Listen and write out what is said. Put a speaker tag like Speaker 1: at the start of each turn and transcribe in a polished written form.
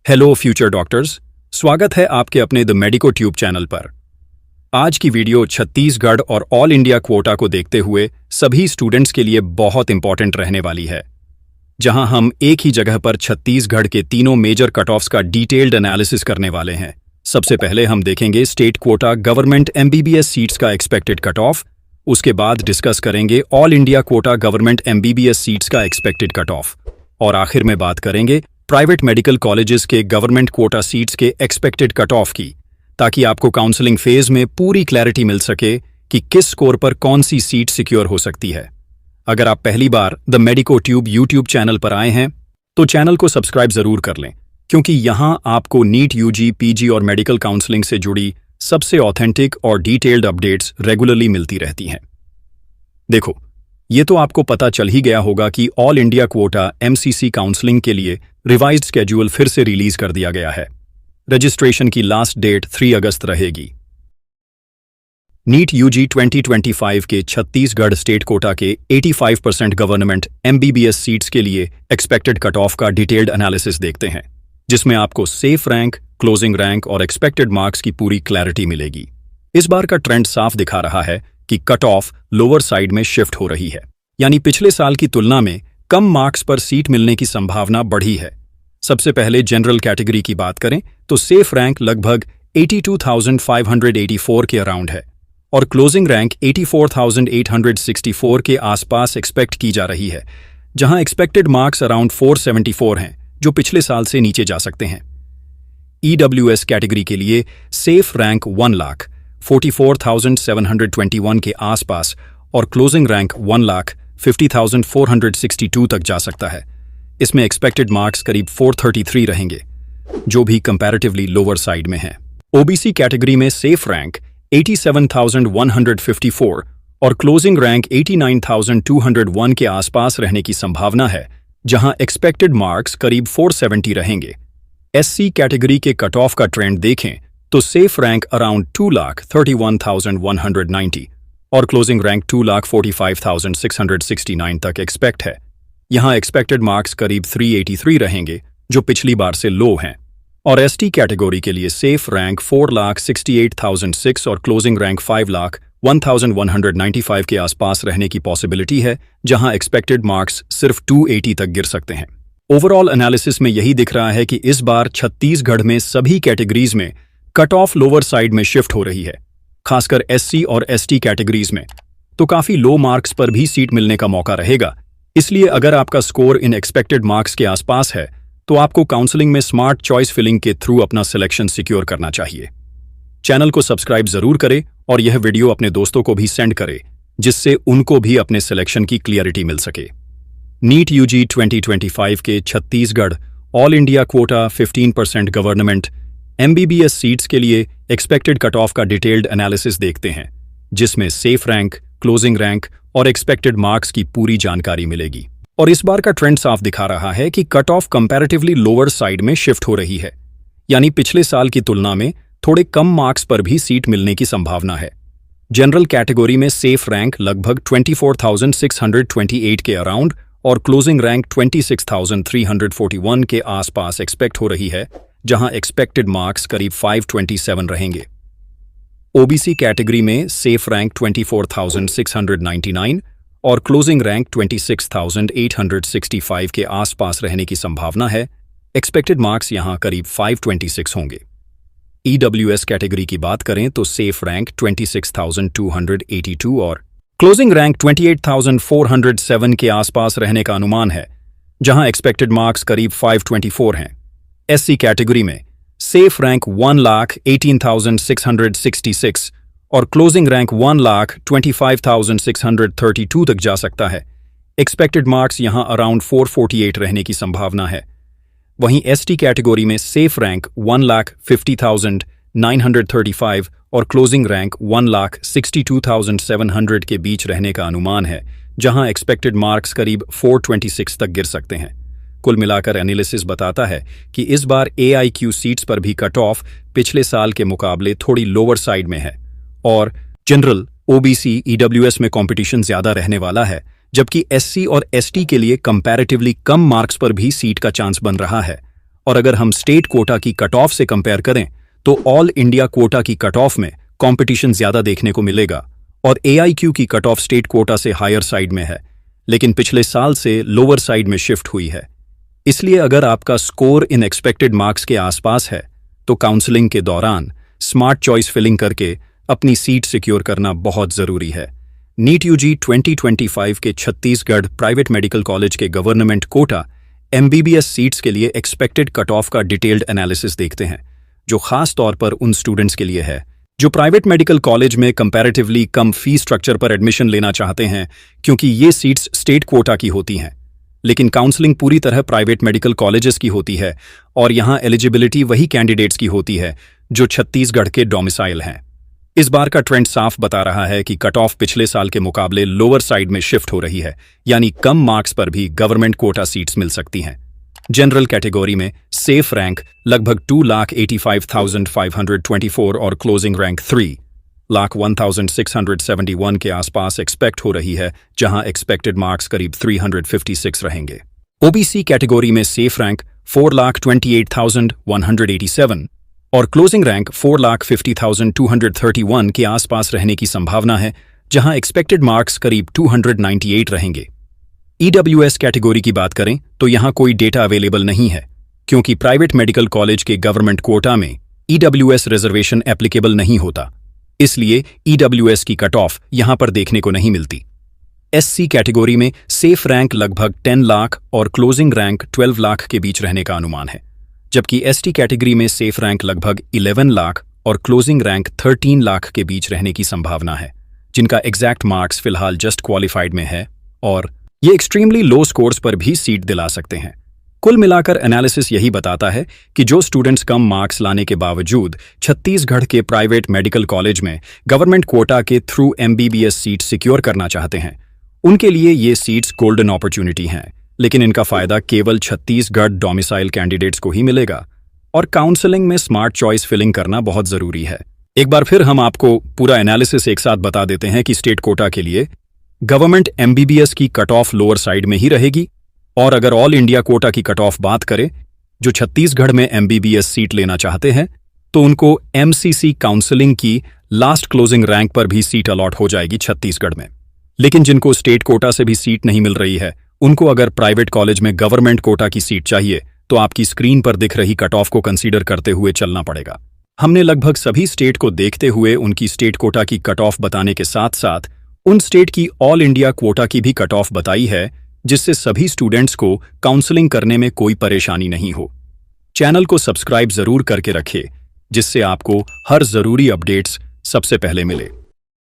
Speaker 1: Hello future doctors, स्वागत है आपके अपने द मेडिको ट्यूब चैनल पर। आज की वीडियो छत्तीसगढ़ और ऑल इंडिया क्वोटा को देखते हुए सभी स्टूडेंट्स के लिए बहुत इंपॉर्टेंट रहने वाली है, जहां हम एक ही जगह पर छत्तीसगढ़ के तीनों मेजर कट ऑफ्स का डिटेल्ड एनालिसिस करने वाले हैं। सबसे पहले हम देखेंगे state quota government MBBS seats का एक्सपेक्टेड कट ऑफ, उसके बाद डिस्कस करेंगे all India quota government MBBS seats का एक्सपेक्टेड कट ऑफ, और आखिर में बात करेंगे प्राइवेट मेडिकल कॉलेजेस के गवर्नमेंट क्वोटा सीट्स के एक्सपेक्टेड कट ऑफ की, ताकि आपको काउंसलिंग फेज में पूरी क्लैरिटी मिल सके कि किस स्कोर पर कौन सी सीट सिक्योर हो सकती है। अगर आप पहली बार the medico tube YouTube channel पर आए हैं तो चैनल को सब्सक्राइब जरूर कर लें, क्योंकि यहां आपको नीट, यूजी, पीजी और मेडिकल काउंसलिंग से जुड़ी सबसे ऑथेंटिक और डिटेल्ड अपडेट्स रेगुलरली मिलती रहती हैं। देखो, ये तो आपको पता चल ही गया होगा कि ऑल इंडिया क्वोटा एमसीसी काउंसलिंग के लिए रिवाइज्ड स्केड्यूल फिर से रिलीज कर दिया गया है। रजिस्ट्रेशन की लास्ट डेट 3 अगस्त रहेगी। नीट यूजी 2025 के छत्तीसगढ़ स्टेट कोटा के 85% गवर्नमेंट एमबीबीएस सीट्स के लिए एक्सपेक्टेड कट ऑफ का डिटेल्ड एनालिसिस देखते हैं, जिसमें आपको सेफ रैंक, क्लोजिंग रैंक और एक्सपेक्टेड मार्क्स की पूरी क्लैरिटी मिलेगी। इस बार का ट्रेंड साफ दिखा रहा है कि कट ऑफ लोअर साइड में शिफ्ट हो रही है, यानी पिछले साल की तुलना में कम मार्क्स पर सीट मिलने की संभावना बढ़ी है। सबसे पहले जनरल कैटेगरी की बात करें तो सेफ रैंक लगभग 82,584 के अराउंड है और क्लोजिंग रैंक 84,864 के आसपास एक्सपेक्ट की जा रही है, जहां एक्सपेक्टेड मार्क्स अराउंड 474 हैं, जो पिछले साल से नीचे जा सकते हैं। ईडब्ल्यूएस कैटेगरी के लिए सेफ रैंक 1,44,721 के आसपास और क्लोजिंग रैंक 1,50,462 तक जा सकता है। इसमें एक्सपेक्टेड मार्क्स करीब 433 रहेंगे, जो भी कंपैरेटिवली लोअर साइड में है। ओबीसी कैटेगरी में सेफ रैंक 87,154 और क्लोजिंग रैंक 89,201 के आसपास रहने की संभावना है, जहां एक्सपेक्टेड मार्क्स करीब 470 रहेंगे। एससी कैटेगरी के कट ऑफ का ट्रेंड देखें तो सेफ रैंक अराउंड 2,31,190 और क्लोजिंग रैंक 2,45,669 तक एक्सपेक्ट है। यहां एक्सपेक्टेड मार्क्स करीब 383 रहेंगे, जो पिछली बार से लो हैं। और एसटी कैटेगरी के लिए सेफ रैंक 4,68,006 और क्लोजिंग रैंक 5,01,195 के आसपास रहने की पॉसिबिलिटी है, जहां एक्सपेक्टेड मार्क्स सिर्फ 280 तक गिर सकते हैं। ओवरऑल एनालिसिस में यही दिख रहा है कि इस बार छत्तीसगढ़ में सभी कैटेगरीज में कट ऑफ लोअर साइड में शिफ्ट हो रही है। खासकर एससी और एसटी कैटेगरीज में तो काफी लो मार्क्स पर भी सीट मिलने का मौका रहेगा। इसलिए अगर आपका स्कोर इन एक्सपेक्टेड मार्क्स के आसपास है तो आपको काउंसलिंग में स्मार्ट चॉइस फिलिंग के थ्रू अपना सिलेक्शन सिक्योर करना चाहिए। चैनल को सब्सक्राइब जरूर करें और यह वीडियो अपने दोस्तों को भी सेंड करें, जिससे उनको भी अपने सिलेक्शन की क्लियरिटी मिल सके। नीट यूजी 2025 के Chhattisgarh all India quota 15% government MBBS seats के लिए एक्सपेक्टेड कट ऑफ का डिटेल्ड एनालिसिस देखते हैं, जिसमें सेफ रैंक, क्लोजिंग रैंक और एक्सपेक्टेड मार्क्स की पूरी जानकारी मिलेगी। और इस बार का ट्रेंड साफ दिखा रहा है कि cut off comparatively lower side में शिफ्ट हो रही है, यानी पिछले साल की तुलना में थोड़े कम मार्क्स पर भी सीट मिलने की संभावना है। जनरल कैटेगरी में सेफ रैंक लगभग 24,628 के अराउंड और क्लोजिंग रैंक 26,341 के आसपास एक्सपेक्ट हो रही है, जहां एक्सपेक्टेड मार्क्स करीब 527 रहेंगे। ओबीसी कैटेगरी में सेफ रैंक 24,699 और क्लोजिंग रैंक 26,865 के आसपास रहने की संभावना है। एक्सपेक्टेड मार्क्स यहां करीब 526 होंगे। ईडब्ल्यूएस कैटेगरी की बात करें तो सेफ रैंक 26,282 और क्लोजिंग रैंक 28,407 के आसपास रहने का अनुमान है, जहां एक्सपेक्टेड मार्क्स करीब 524 हैं। एससी कैटेगरी में सेफ रैंक 1,18,666 और क्लोजिंग रैंक 1,25,632 तक जा सकता है। एक्सपेक्टेड मार्क्स यहां अराउंड 448 रहने की संभावना है। वहीं एसटी कैटेगरी में सेफ रैंक 1,50,935 और क्लोजिंग रैंक 1,62,700 के बीच रहने का अनुमान है, जहां एक्सपेक्टेड मार्क्स करीब 426 तक गिर सकते हैं। कुल मिलाकर एनालिसिस बताता है कि इस बार AIQ सीट्स पर भी कट ऑफ पिछले साल के मुकाबले थोड़ी लोअर साइड में है और जनरल, OBC, EWS में कंपटीशन ज्यादा रहने वाला है, जबकि एससी और एसटी के लिए कंपैरेटिवली कम मार्क्स पर भी सीट का चांस बन रहा है। और अगर हम स्टेट कोटा की कट ऑफ से कंपेयर करें तो ऑल इंडिया कोटा की कट ऑफ में कंपटीशन ज्यादा देखने को मिलेगा और एआईक्यू की कट ऑफ स्टेट कोटा से हायर साइड में है, लेकिन पिछले साल से लोअर साइड में शिफ्ट हुई है। इसलिए अगर आपका स्कोर इन एक्सपेक्टेड मार्क्स के आसपास है तो काउंसलिंग के दौरान स्मार्ट चॉइस फिलिंग करके अपनी सीट सिक्योर करना बहुत जरूरी है। नीट यूजी 2025 के छत्तीसगढ़ प्राइवेट मेडिकल कॉलेज के गवर्नमेंट कोटा एमबीबीएस सीट्स के लिए एक्सपेक्टेड कट ऑफ का डिटेल्ड एनालिसिस देखते हैं, जो खास तौर पर उन स्टूडेंट्स के लिए है जो प्राइवेट मेडिकल कॉलेज में कंपैरेटिवली कम फी स्ट्रक्चर पर एडमिशन लेना चाहते हैं, क्योंकि ये सीट्स स्टेट कोटा की होती हैं। लेकिन काउंसलिंग पूरी तरह प्राइवेट मेडिकल कॉलेजेस की होती है और यहाँ एलिजिबिलिटी वही कैंडिडेट्स की होती है जो छत्तीसगढ़ के डोमिसाइल हैं। इस बार का ट्रेंड साफ बता रहा है कि कट ऑफ पिछले साल के मुकाबले लोअर साइड में शिफ्ट हो रही है, यानी कम मार्क्स पर भी गवर्नमेंट कोटा सीट्स मिल सकती हैं। जनरल कैटेगरी में सेफ रैंक लगभग 2,85,524 और क्लोजिंग रैंक 3,01,671 के आसपास एक्सपेक्ट हो रही है, जहां एक्सपेक्टेड मार्क्स करीब 356 रहेंगे। ओबीसी कैटेगरी में सेफ रैंक 4,28,187 और क्लोजिंग रैंक 4,50,231 के आसपास रहने की संभावना है, जहां एक्सपेक्टेड मार्क्स करीब 298 रहेंगे। ईडब्ल्यूएस कैटेगरी की बात करें तो यहां कोई डेटा अवेलेबल नहीं है, क्योंकि प्राइवेट मेडिकल कॉलेज के गवर्नमेंट कोटा में ईडब्ल्यूएस रिजर्वेशन एप्लीकेबल नहीं होता, इसलिए ईडब्ल्यूएस की कट ऑफ यहां पर देखने को नहीं मिलती। एससी कैटेगरी में सेफ रैंक लगभग 10 लाख और क्लोजिंग रैंक 12 लाख के बीच रहने का अनुमान है, जबकि एसटी कैटेगरी में सेफ रैंक लगभग 11 लाख और क्लोजिंग रैंक 13 लाख के बीच रहने की संभावना है, जिनका एग्जैक्ट मार्क्स फिलहाल जस्ट क्वालिफाइड में है और ये एक्सट्रीमली लो स्कोर्स पर भी सीट दिला सकते हैं। कुल मिलाकर एनालिसिस यही बताता है कि जो स्टूडेंट्स कम मार्क्स लाने के बावजूद छत्तीसगढ़ के प्राइवेट मेडिकल कॉलेज में गवर्नमेंट कोटा के थ्रू एमबीबीएस सीट सिक्योर करना चाहते हैं, उनके लिए ये सीट्स गोल्डन अपॉर्चुनिटी हैं, लेकिन इनका फायदा केवल छत्तीसगढ़ डोमिसाइल कैंडिडेट्स को ही मिलेगा और काउंसलिंग में स्मार्ट चॉइस फिलिंग करना बहुत जरूरी है। एक बार फिर हम आपको पूरा एनालिसिस एक साथ बता देते हैं कि स्टेट कोटा के लिए गवर्नमेंट एमबीबीएस की कट ऑफ लोअर साइड में ही रहेगी, और अगर ऑल इंडिया कोटा की कट ऑफ बात करें जो छत्तीसगढ़ में एमबीबीएस सीट लेना चाहते हैं तो उनको एमसीसी काउंसलिंग की लास्ट क्लोजिंग रैंक पर भी सीट अलॉट हो जाएगी छत्तीसगढ़ में। लेकिन जिनको स्टेट कोटा से भी सीट नहीं मिल रही है, उनको अगर प्राइवेट कॉलेज में गवर्नमेंट कोटा की सीट चाहिए तो आपकी स्क्रीन पर दिख रही कट ऑफ को कंसीडर करते हुए चलना पड़ेगा। हमने लगभग सभी स्टेट को देखते हुए उनकी स्टेट कोटा की कट ऑफ बताने के साथ साथ उन स्टेट की ऑल इंडिया कोटा की भी कट ऑफ बताई है, जिससे सभी स्टूडेंट्स को काउंसलिंग करने में कोई परेशानी नहीं हो। चैनल को सब्सक्राइब जरूर करके रखें, जिससे आपको हर जरूरी अपडेट्स सबसे पहले मिले।